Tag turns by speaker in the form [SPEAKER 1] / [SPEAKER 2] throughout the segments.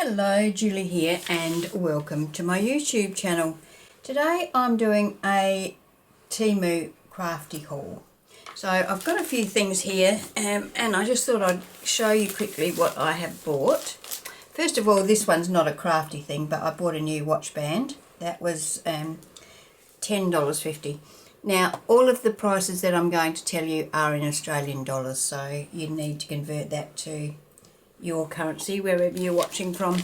[SPEAKER 1] Hello, Julie here and welcome to my YouTube channel. Today I'm doing a Temu crafty haul. So I've got a few things here and I just thought I'd show you quickly what I have bought. First of all, this one's not a crafty thing, but I bought a new watch band. That was $10.50. Now all of the prices that I'm going to tell you are in Australian dollars, so you need to convert that to your currency wherever you're watching from.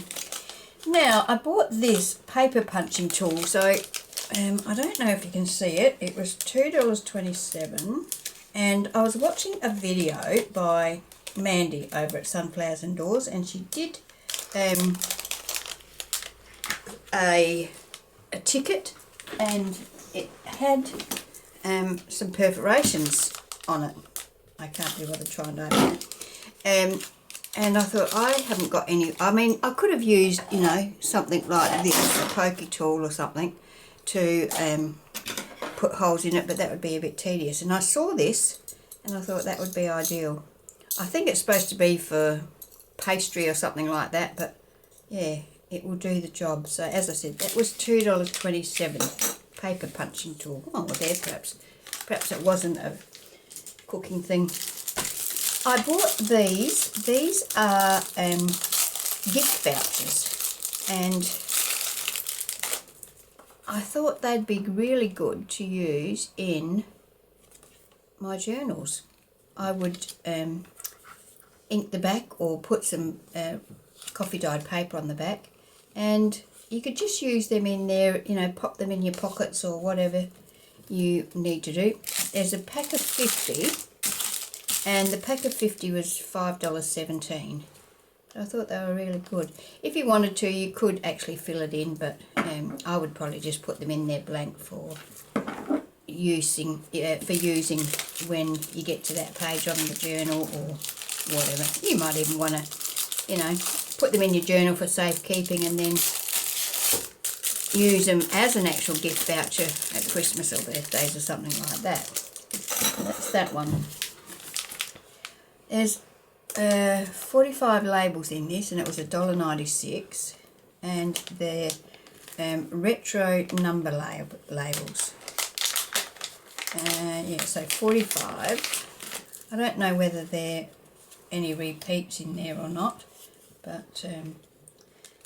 [SPEAKER 1] Now I bought this paper punching tool, so I don't know if you can see it. It was $2.27 and I was watching a video by Mandy over at Sunflowers and Doors, and she did a ticket and it had some perforations on it. I can't be bothered trying to open it. And I thought, I haven't got any, I mean, I could have used, you know, something like this, a pokey tool or something, to put holes in it, but that would be a bit tedious. And I saw this, and I thought that would be ideal. I think it's supposed to be for pastry or something like that, but yeah, it will do the job. So as I said, that was $2.27, paper punching tool. Oh, well, there, perhaps it wasn't a cooking thing. I bought these. These are gift vouchers, and I thought they'd be really good to use in my journals. I would ink the back or put some coffee dyed paper on the back, and you could just use them in there, you know, pop them in your pockets or whatever you need to do. There's a pack of 50. And the pack of 50 was $5.17. I thought they were really good. If you wanted to, you could actually fill it in, but I would probably just put them in there blank for using when you get to that page on the journal or whatever. You might even want to, you know, put them in your journal for safekeeping and then use them as an actual gift voucher at Christmas or birthdays or something like that. That's that one. There's 45 labels in this, and it was $1.96, and they're retro number labels. Yeah, so 45. I don't know whether there are any repeats in there or not, but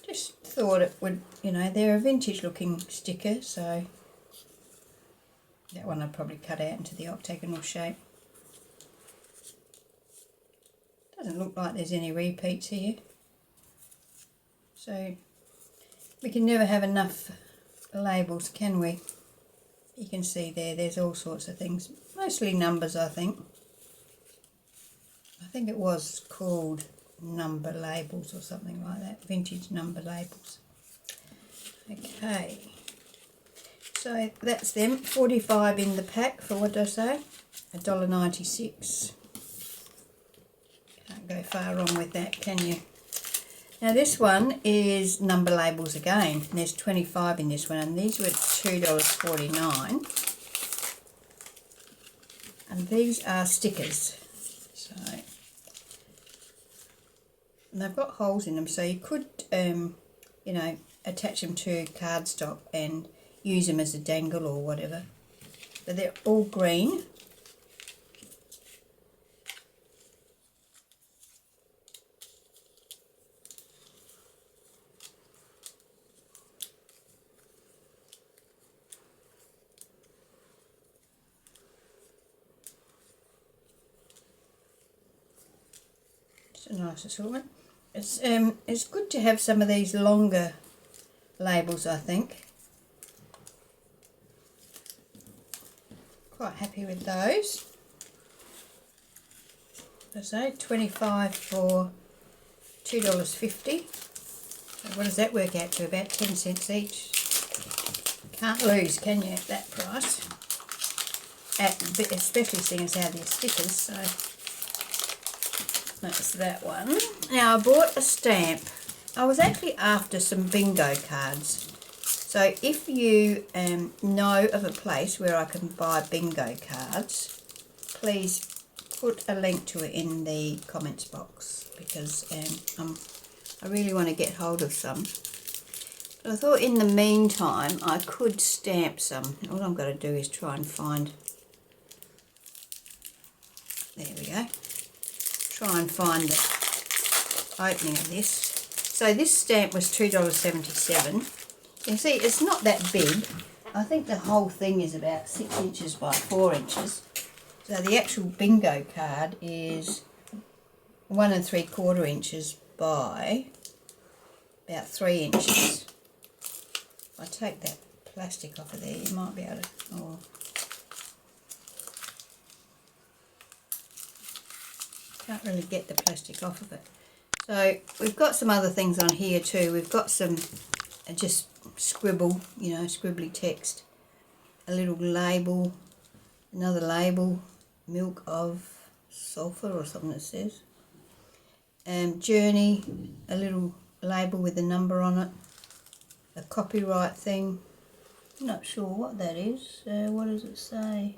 [SPEAKER 1] just thought it would, you know, they're a vintage looking sticker, so that one I'd probably cut out into the octagonal shape. Doesn't look like there's any repeats here, so we can never have enough labels, can we? You can see there's all sorts of things, mostly numbers. I think it was called number labels or something like that, vintage number labels. Okay, so that's them, 45 in the pack for, what did I say, $1.96. Can't go far wrong with that, can you? Now this one is number labels again. There's 25 in this one, and these were $2.49. And these are stickers. So, and they've got holes in them, so you could, you know, attach them to cardstock and use them as a dangle or whatever. But they're all green. A nice assortment. It's good to have some of these longer labels, I think. Quite happy with those. As I say, 25 for $2.50. So what does that work out to? About 10 cents each. Can't lose, can you, at that price? Especially seeing as how they're stickers, so that's that one. Now I bought a stamp. I was actually after some bingo cards. So if you know of a place where I can buy bingo cards, please put a link to it in the comments box, because I'm I really want to get hold of some. But I thought in the meantime I could stamp some. All I'm going to do is try and find, there we go, try and find the opening of this. So this stamp was $2.77. You can see it's not that big. I think the whole thing is about 6 inches by 4 inches. So the actual bingo card is 1 3/4 inches by about 3 inches. If I take that plastic off of there, you might be able to, oh, can't really get the plastic off of it. So we've got some other things on here too. We've got some just scribble, you know, scribbly text, a little label, another label, milk of sulphur or something it says. Journey, a little label with a number on it, a copyright thing. I'm not sure what that is. What does it say?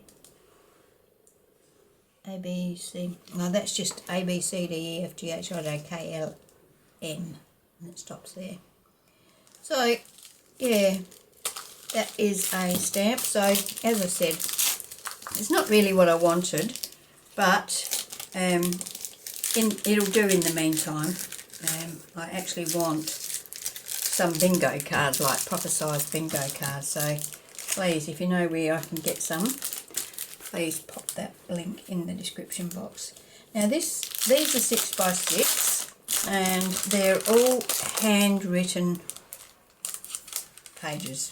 [SPEAKER 1] A, B, C. No, that's just A, B, C, D, E, F, G, H, I, J, K, L, M. And it stops there. So, yeah, that is a stamp. So, as I said, it's not really what I wanted, but it'll do in the meantime. I actually want some bingo cards, like proper size bingo cards. So, please, if you know where I can get some, please pop that link in the description box. Now these are 6 by 6 and they're all handwritten pages.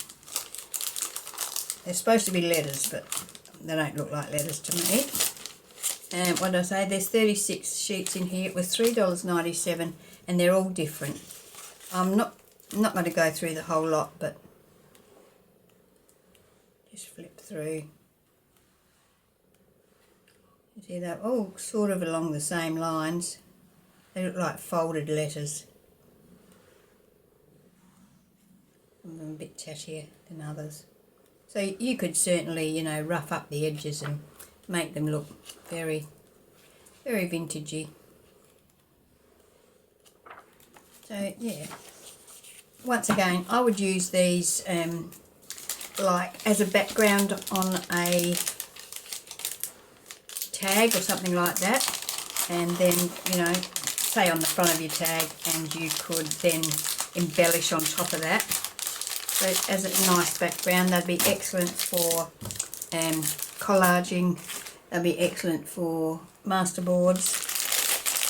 [SPEAKER 1] They're supposed to be letters, but they don't look like letters to me. And what did I say? There's 36 sheets in here. It was $3.97 and they're all different. I'm not going to go through the whole lot, but just flip through. See, they're all sort of along the same lines. They look like folded letters. Some of them a bit tattier than others. So you could certainly, you know, rough up the edges and make them look very, very vintagey. So yeah, once again, I would use these like as a background on a tag or something like that, and then, you know, say on the front of your tag, and you could then embellish on top of that. So as a nice background, they'd be excellent for collaging, they'd be excellent for masterboards.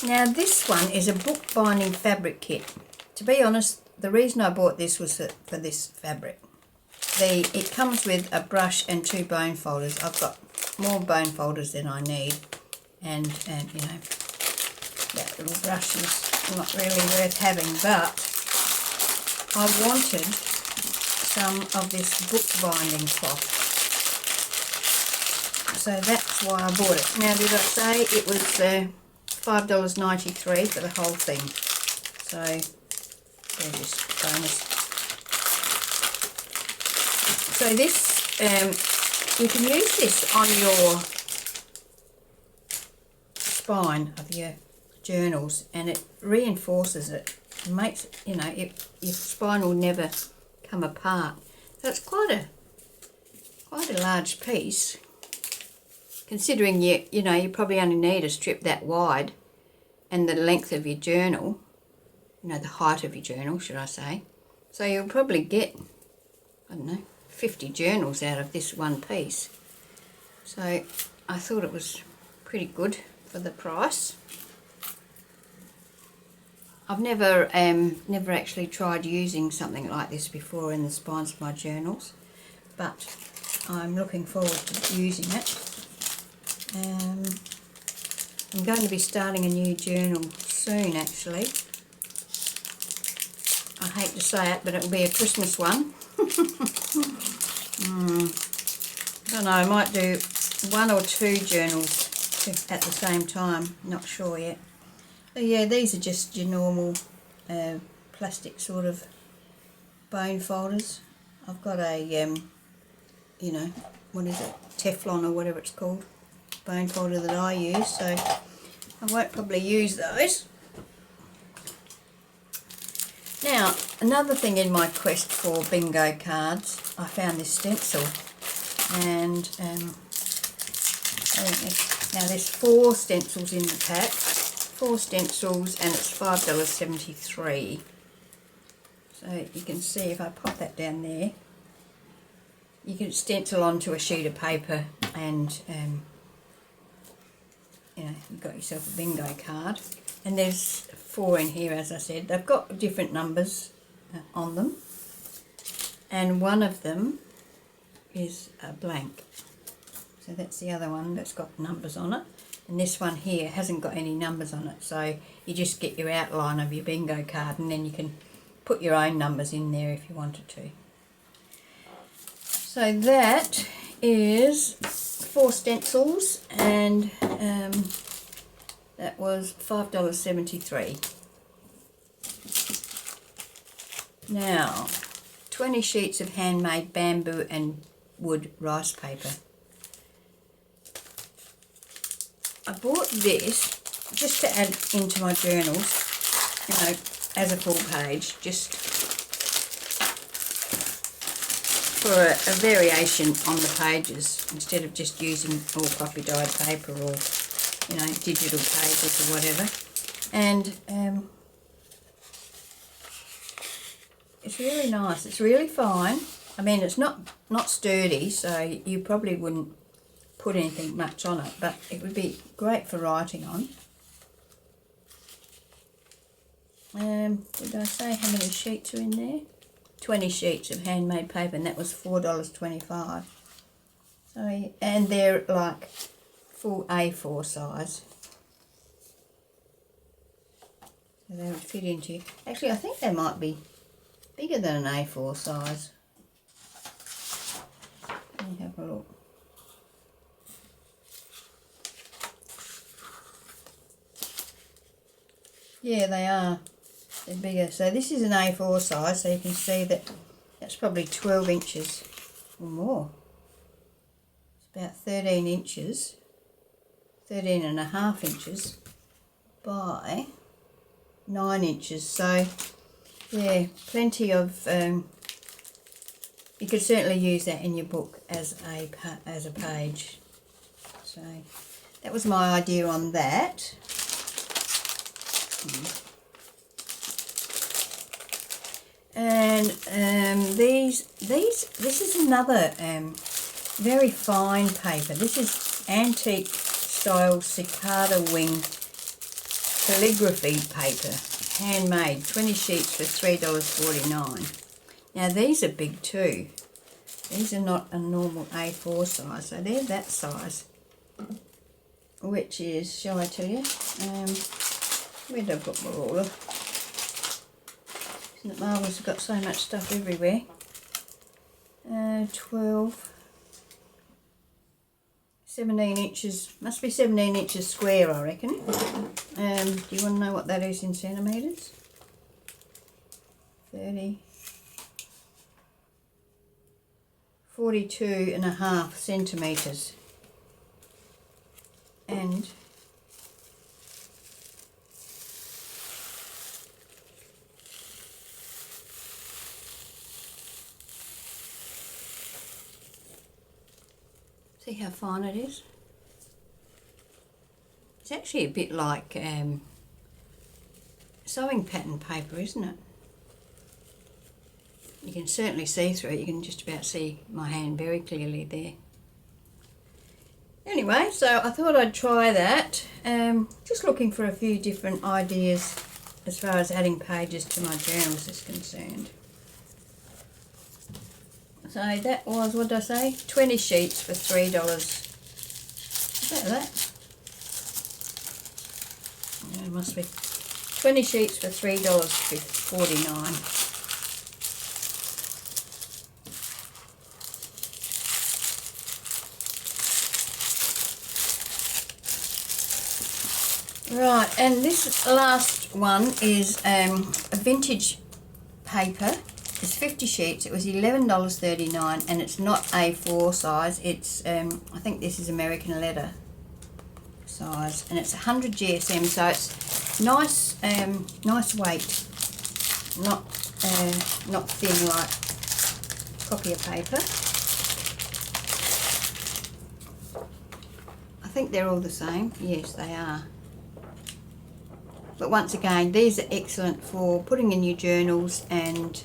[SPEAKER 1] Now this one is a bookbinding fabric kit. To be honest, the reason I bought this was for this fabric. It comes with a brush and 2 bone folders. I've got more bone folders than I need, and you know, that little brush is not really worth having, but I wanted some of this bookbinding cloth, so that's why I bought it. Now, did I say it was $5.93 for the whole thing? So there's just bonus. So this, you can use this on your spine of your journals, and it reinforces it. It makes, you know, your spine will never come apart. So it's quite a large piece, considering you know, you probably only need a strip that wide, and the length of your journal, you know, the height of your journal, should I say. So you'll probably get, I don't know, 50 journals out of this one piece. So I thought it was pretty good for the price. I've never actually tried using something like this before in the spines of my journals, but I'm looking forward to using it. I'm going to be starting a new journal soon, actually. I hate to say it, but it will be a Christmas one. I don't know, I might do 1 or 2 journals at the same time, not sure yet. So yeah, these are just your normal plastic sort of bone folders. I've got a, you know, what is it, Teflon or whatever it's called, bone folder that I use, so I won't probably use those. Now, another thing in my quest for bingo cards, I found this stencil, and now there's 4 stencils in the pack, 4 stencils, and it's $5.73. So you can see if I pop that down there, you can stencil onto a sheet of paper, and you know, you've got yourself a bingo card. And there's 4 in here, as I said. They've got different numbers on them, and one of them is a blank. So that's the other one that's got numbers on it, and this one here hasn't got any numbers on it. So you just get your outline of your bingo card, and then you can put your own numbers in there if you wanted to. So that is 4 stencils, and that was $5.73. Now, 20 sheets of handmade bamboo and wood rice paper. I bought this just to add into my journals, you know, as a full page, just for a variation on the pages, instead of just using all copy dyed paper or, you know, digital pages or whatever. And it's really nice. It's really fine. I mean, it's not sturdy, so you probably wouldn't put anything much on it, but it would be great for writing on. Did I say how many sheets are in there? 20 sheets of handmade paper, and that was $4.25. So, and they're like full A4 size. So they would fit into, actually I think they might be bigger than an A4 size. Let me have a look. Yeah, they are. They're bigger. So this is an A4 size, so you can see that that's probably 12 inches or more. It's about 13 inches, 13 and a half inches by 9 inches. So yeah, plenty of, you could certainly use that in your book as a page. So that was my idea on that. And this is another very fine paper. This is antique style cicada wing calligraphy paper, handmade, 20 sheets for $3.49. Now these are big too. These are not a normal A4 size, so they're that size, which is, shall I tell you, where did I put my ruler? Isn't it marvellous? I've got so much stuff everywhere. 12, 17 inches, must be 17 inches square, I reckon. Do you want to know what that is in centimetres? 30, 42 and a half centimetres. And see how fine it is? It's actually a bit like sewing pattern paper, isn't it? You can certainly see through it. You can just about see my hand very clearly there. Anyway, so I thought I'd try that. Just looking for a few different ideas as far as adding pages to my journals is concerned. So that was, what did I say? 20 sheets for $3. Is that? Yeah, it must be. 20 sheets for $3.49. Right, and this last one is a vintage paper. It's 50 sheets. It was $11.39, and it's not A4 size. It's I think this is American leather size, and it's 100 GSM, so it's nice, nice weight. not thin like copier paper. I think they're all the same. Yes, they are. But once again, these are excellent for putting in your journals and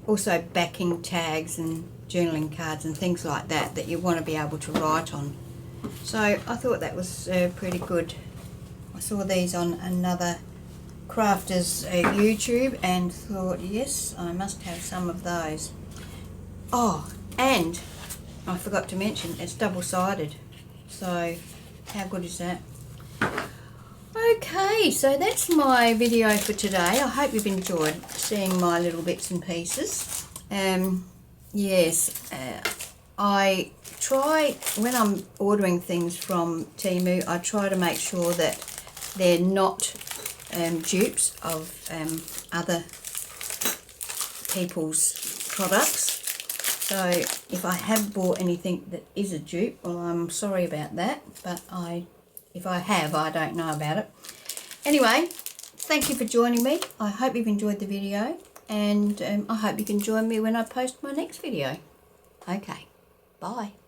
[SPEAKER 1] also backing tags and journaling cards and things like that that you want to be able to write on. So I thought that was pretty good. I saw these on another crafter's YouTube and thought, yes, I must have some of those. Oh, and I forgot to mention, it's double-sided. So how good is that? Okay, so that's my video for today. I hope you've enjoyed seeing my little bits and pieces. Yes, I try, when I'm ordering things from Temu, I try to make sure that they're not dupes of other people's products. So if I have bought anything that is a dupe, well, I'm sorry about that, but if I have, I don't know about it. Anyway, thank you for joining me. I hope you've enjoyed the video, and I hope you can join me when I post my next video. Okay, bye.